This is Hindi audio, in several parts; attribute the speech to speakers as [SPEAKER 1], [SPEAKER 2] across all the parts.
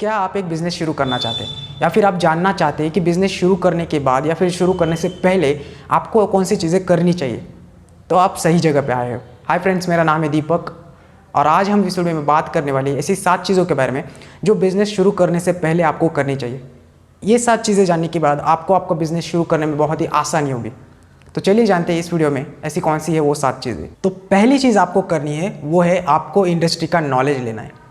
[SPEAKER 1] क्या आप एक बिज़नेस शुरू करना चाहते हैं या फिर आप जानना चाहते हैं कि बिज़नेस शुरू करने के बाद या फिर शुरू करने से पहले आपको कौन सी चीज़ें करनी चाहिए, तो आप सही जगह पे आए हो। हाय फ्रेंड्स, मेरा नाम है दीपक और आज हम इस वीडियो में बात करने वाले हैं ऐसी 7 चीज़ों के बारे में जो बिज़नेस शुरू करने से पहले आपको करनी चाहिए। ये 7 चीज़ें जानने के बाद आपको आपका बिज़नेस शुरू करने में बहुत ही आसानी होगी। तो चलिए जानते हैं इस वीडियो में ऐसी कौन सी है वो 7 चीज़ें। तो पहली चीज़ आपको करनी है वो है आपको इंडस्ट्री का नॉलेज लेना है।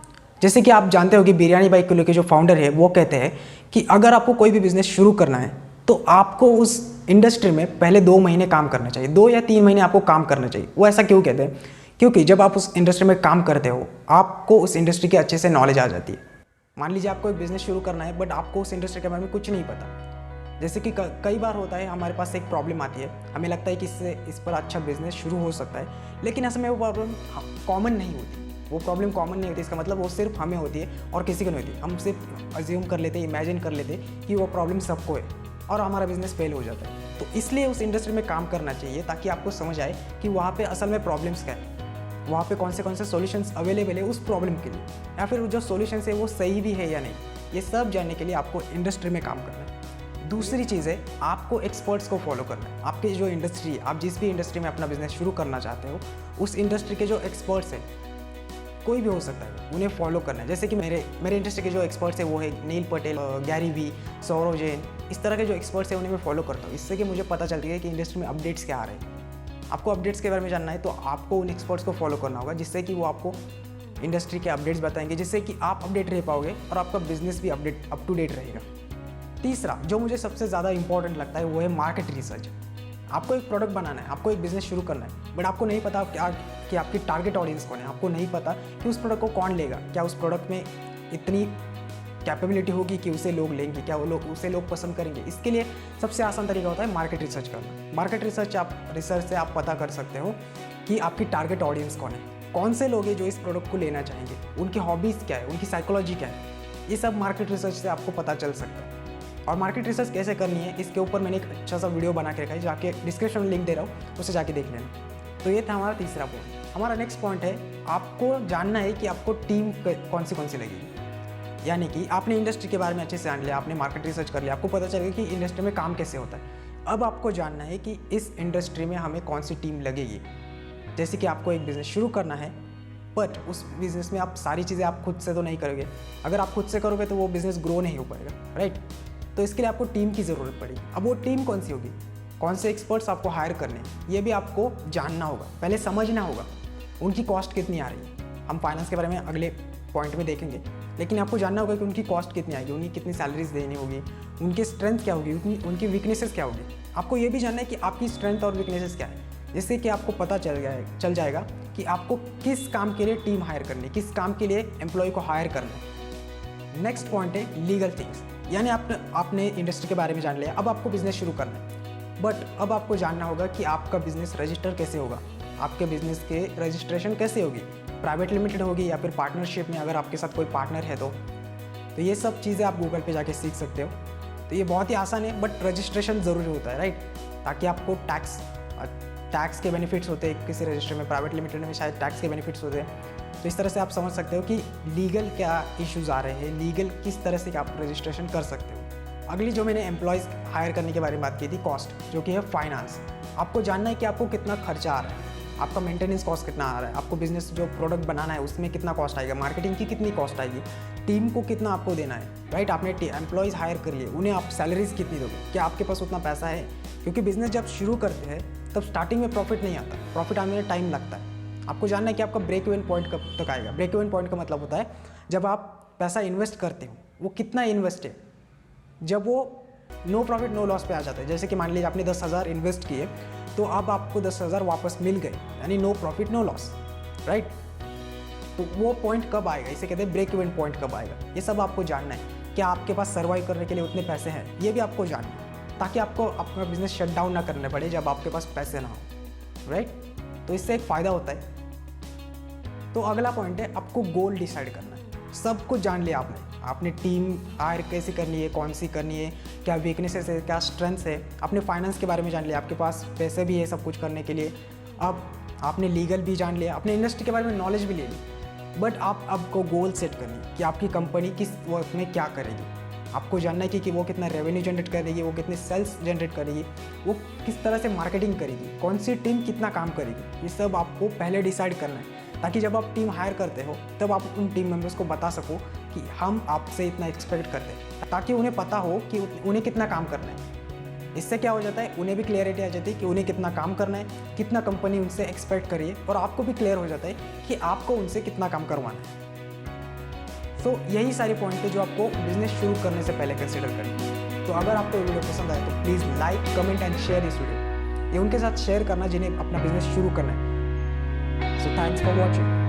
[SPEAKER 1] जैसे कि आप जानते हो कि बिरयानी बाई किलो के जो फाउंडर है वो कहते हैं कि अगर आपको कोई भी बिज़नेस शुरू करना है तो आपको उस इंडस्ट्री में पहले 2 महीने काम करना चाहिए, 2 या 3 महीने आपको काम करना चाहिए। वो ऐसा क्यों कहते हैं? क्योंकि जब आप उस इंडस्ट्री में काम करते हो आपको उस इंडस्ट्री की अच्छे से नॉलेज आ जाती है। मान लीजिए आपको एक बिज़नेस शुरू करना है बट आपको उस इंडस्ट्री के बारे में कुछ नहीं पता। जैसे कि कई बार होता है हमारे पास एक प्रॉब्लम आती है, हमें लगता है कि इस पर अच्छा बिजनेस शुरू हो सकता है, लेकिन असल में वो प्रॉब्लम कॉमन नहीं होती। वो प्रॉब्लम कॉमन नहीं होती, इसका मतलब वो सिर्फ हमें होती है और किसी को नहीं होती। हम सिर्फ अज्यूम कर लेते, इमेजिन कर लेते कि वो प्रॉब्लम सबको है और हमारा बिजनेस फेल हो जाता है। तो इसलिए उस इंडस्ट्री में काम करना चाहिए ताकि आपको समझ आए कि वहाँ पे असल में प्रॉब्लम्स क्या है, वहाँ पे कौन से सॉल्यूशंस अवेलेबल है उस प्रॉब्लम के लिए, या फिर जो सॉल्यूशंस है वो सही भी है या नहीं। ये सब जानने के लिए आपको इंडस्ट्री में काम करना है। दूसरी चीज़ है आपको एक्सपर्ट्स को फॉलो करना है। आपकी जो इंडस्ट्री है, आप जिस भी इंडस्ट्री में अपना बिजनेस शुरू करना चाहते हो उस इंडस्ट्री के जो एक्सपर्ट्स हैं, कोई भी हो सकता है, उन्हें फॉलो करना है। जैसे कि मेरे इंडस्ट्री के जो एक्सपर्ट्स हैं वो है नील पटेल, गैरी वी, सौरव जैन, इस तरह के जो एक्सपर्ट्स हैं उन्हें मैं फॉलो करता हूँ। इससे कि मुझे पता चलती है कि इंडस्ट्री में अपडेट्स क्या आ रहे हैं। आपको अपडेट्स के बारे में जानना है तो आपको उन एक्सपर्ट्स को फॉलो करना होगा, जिससे कि वो आपको इंडस्ट्री के अपडेट्स बताएंगे, जिससे कि आप अपडेट रह पाओगे और आपका बिजनेस भी अप टू डेट रहेगा। तीसरा जो मुझे सबसे ज़्यादा इंपॉर्टेंट लगता है वो है मार्केट रिसर्च। आपको एक प्रोडक्ट बनाना है, आपको एक बिज़नेस शुरू करना है, बट आपको नहीं पता कि आपकी टारगेट ऑडियंस कौन है। आपको नहीं पता कि उस प्रोडक्ट को कौन लेगा, क्या उस प्रोडक्ट में इतनी कैपेबिलिटी होगी कि उसे लोग लेंगे, क्या वो लोग उसे पसंद करेंगे। इसके लिए सबसे आसान तरीका होता है मार्केट रिसर्च करना। मार्केट रिसर्च से आप पता कर सकते हो कि आपकी टारगेट ऑडियंस कौन है, कौन से लोग हैं जो इस प्रोडक्ट को लेना चाहेंगे, उनकी हॉबीज़ क्या है, उनकी साइकोलॉजी क्या है। ये सब मार्केट रिसर्च से आपको पता चल सकता है। और मार्केट रिसर्च कैसे करनी है इसके ऊपर मैंने एक अच्छा सा वीडियो बना के रखा है, जाके डिस्क्रिप्शन में लिंक दे रहा हूँ, उसे जाके देख लेना। तो ये था हमारा तीसरा पॉइंट। हमारा नेक्स्ट पॉइंट है आपको जानना है कि आपको टीम कौन सी लगेगी। यानी कि आपने इंडस्ट्री के बारे में अच्छे से जान लिया, आपने मार्केट रिसर्च कर लिया, आपको पता चलेगा कि इंडस्ट्री में काम कैसे होता है। अब आपको जानना है कि इस इंडस्ट्री में हमें कौन सी टीम लगेगी। जैसे कि आपको एक बिज़नेस शुरू करना है बट उस बिज़नेस में आप सारी चीज़ें आप खुद से तो नहीं करोगे। अगर आप खुद से करोगे तो वो बिज़नेस ग्रो नहीं हो पाएगा, राइट। तो इसके लिए आपको टीम की ज़रूरत पड़ेगी। अब वो टीम कौन सी होगी, कौन से एक्सपर्ट्स आपको हायर करने हैं, ये भी आपको जानना होगा, पहले समझना होगा उनकी कॉस्ट कितनी आ रही है। हम फाइनेंस के बारे में अगले पॉइंट में देखेंगे, लेकिन आपको जानना होगा कि उनकी कॉस्ट कितनी आएगी, उनकी कितनी सैलरीज देनी होगी, उनकी स्ट्रेंथ क्या होगी, उनकी वीकनेसेस क्या होगी। आपको ये भी जानना है कि आपकी स्ट्रेंथ और वीकनेसेस क्या है, जिससे कि आपको पता चल जाएगा कि आपको किस काम के लिए टीम हायर करनी है, किस काम के लिए एम्प्लॉय को हायर करना है। नेक्स्ट पॉइंट है लीगल थिंग्स। यानी आपने इंडस्ट्री के बारे में जान लिया, अब आपको बिजनेस शुरू करना है, बट अब आपको जानना होगा कि आपका बिजनेस रजिस्टर कैसे होगा, आपके बिजनेस के रजिस्ट्रेशन कैसे होगी, प्राइवेट लिमिटेड होगी या फिर पार्टनरशिप में, अगर आपके साथ कोई पार्टनर है तो ये सब चीज़ें आप गूगल पे जाके सीख सकते हो। तो ये बहुत ही आसान है, बट रजिस्ट्रेशन ज़रूरी होता है, राइट, ताकि आपको टैक्स के बेनिफिट्स होते हैं। किसी रजिस्टर में, प्राइवेट लिमिटेड में शायद टैक्स के बेनिफिट्स होते हैं। तो इस तरह से आप समझ सकते हो कि लीगल क्या इश्यूज़ आ रहे हैं, लीगल किस तरह से आप रजिस्ट्रेशन कर सकते हो। अगली जो मैंने एम्प्लॉयज़ हायर करने के बारे में बात की थी, कॉस्ट, जो कि है फाइनेंस। आपको जानना है कि आपको कितना खर्चा आ रहा है, आपका मेंटेनेंस कॉस्ट कितना आ रहा है, आपको बिजनेस जो प्रोडक्ट बनाना है उसमें कितना कॉस्ट आएगा, मार्केटिंग की कितनी कॉस्ट आएगी, टीम को कितना आपको देना है, राइट। आपने एम्प्लॉयज़ हायर कर लिए, उन्हें आप सैलरीज कितनी दोगे, क्या आपके पास उतना पैसा है। क्योंकि बिजनेस जब शुरू करते हैं तब स्टार्टिंग में प्रॉफिट नहीं आता, प्रॉफिट आने में टाइम लगता है। आपको जानना है कि आपका ब्रेक इवन पॉइंट कब तक आएगा। ब्रेक इवन पॉइंट का मतलब होता है जब आप पैसा इन्वेस्ट करते हो वो कितना इन्वेस्ट है, जब वो नो प्रॉफिट नो लॉस पे आ जाता है। जैसे कि मान लीजिए आपने 10,000 इन्वेस्ट किए तो अब आपको 10,000 वापस मिल गए, यानी no profit no loss, right. तो वो पॉइंट कब आएगा, इसे कहते हैं ब्रेक इवन पॉइंट कब आएगा। ये सब आपको जानना है। क्या आपके पास सर्वाइव करने के लिए उतने पैसे हैं, ये भी आपको जानना है, ताकि आपको अपना बिजनेस शट डाउन ना करने पड़े जब आपके पास पैसे ना हो, राइट। तो इससे एक फ़ायदा होता है। तो अगला पॉइंट है आपको गोल डिसाइड करना है। सब कुछ जान लिया आपने टीम हायर कैसे करनी है, कौन सी करनी है, क्या वीकनेसेस है, क्या स्ट्रेंथ्स है। आपने फाइनेंस के बारे में जान लिया, आपके पास पैसे भी है सब कुछ करने के लिए। अब आपने लीगल भी जान लिया, अपने इंडस्ट्री के बारे में नॉलेज भी ले ली। बट आप आपको गोल सेट करनी कि आपकी कंपनी किस वर्क में क्या करेगी। आपको जानना है कि वो कितना रेवेन्यू जनरेट करेगी, वो कितनी सेल्स जनरेट करेगी, वो किस तरह से मार्केटिंग करेगी, कौन सी टीम कितना काम करेगी। ये सब आपको पहले डिसाइड करना है, ताकि जब आप टीम हायर करते हो तब आप उन टीम मेंबर्स को बता सको कि हम आपसे इतना एक्सपेक्ट करते हैं, ताकि उन्हें पता हो कि उन्हें कितना काम करना है। इससे क्या हो जाता है, उन्हें भी क्लियरिटी आ जाती है कि उन्हें कितना काम करना है, कितना कंपनी उनसे एक्सपेक्ट करिए, और आपको भी क्लियर हो जाता है कि आपको उनसे कितना काम करवाना है। तो यही सारी पॉइंट है जो आपको बिजनेस शुरू करने से पहले कंसिडर करनी। तो अगर आपको वीडियो पसंद आए तो please like, comment and share इस वीडियो। ये उनके साथ शेयर करना जिन्हें अपना बिजनेस शुरू करना है। So thanks for watching.